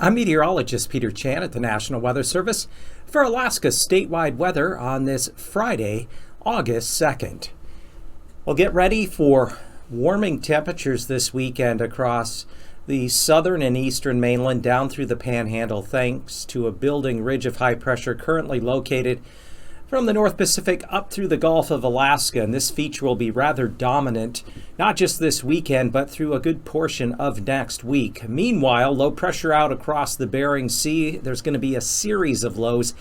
I'm meteorologist Peter Chan at the National Weather Service for Alaska's statewide weather on this Friday, August 2nd. We'll get ready for warming temperatures this weekend across the southern and eastern mainland down through the Panhandle, thanks to a building ridge of high pressure currently located from the North Pacific up through the Gulf of Alaska. And this feature will be rather dominant, not just this weekend, but through a good portion of next week. Meanwhile, low pressure out across the Bering Sea. There's going to be a series of lows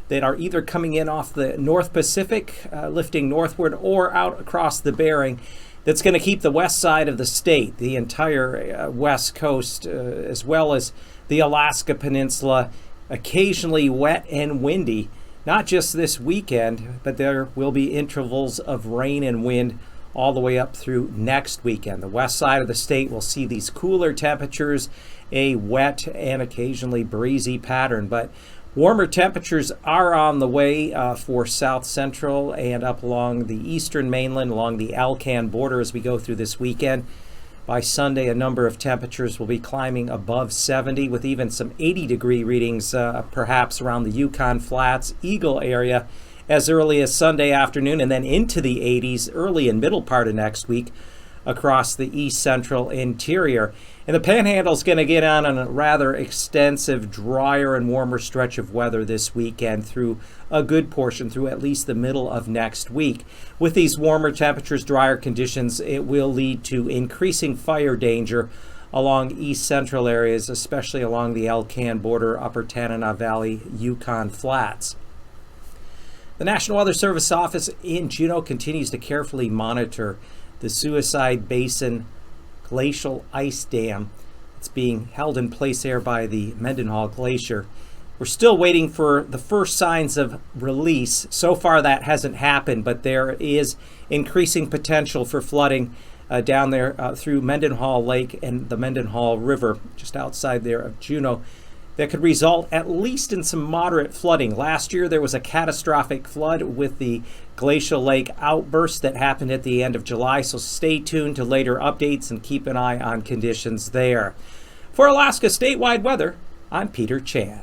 that are either coming in off the North Pacific, lifting northward, or out across the Bering. That's going to keep the west side of the state, the entire west coast, as well as the Alaska Peninsula, occasionally wet and windy. Not just this weekend, but there will be intervals of rain and wind all the way up through next weekend. The west side of the state will see these cooler temperatures, a wet and occasionally breezy pattern, but warmer temperatures are on the way for south central and up along the eastern mainland, along the Alcan border as we go through this weekend. By Sunday, a number of temperatures will be climbing above 70, with even some 80-degree readings perhaps around the Yukon Flats, Eagle area as early as Sunday afternoon, and then into the 80s early and middle part of next week across the east central interior. And the Panhandle is going to get on a rather extensive, drier and warmer stretch of weather this weekend through a good portion through at least the middle of next week. With these warmer temperatures, drier conditions, it will lead to increasing fire danger along east central areas, especially along the Alcan border, upper Tanana Valley, Yukon Flats. The National Weather Service office in Juneau continues to carefully monitor the Suicide Basin glacial ice dam. It's being held in place there by the Mendenhall Glacier. We're still waiting for the first signs of release. So far that hasn't happened, but there is increasing potential for flooding down there through Mendenhall Lake and the Mendenhall River just outside there of Juneau. That could result at least in some moderate flooding. Last year there was a catastrophic flood with the Glacial Lake outburst that happened at the end of July, so stay tuned to later updates and keep an eye on conditions there. For Alaska statewide weather, I'm Peter Chan.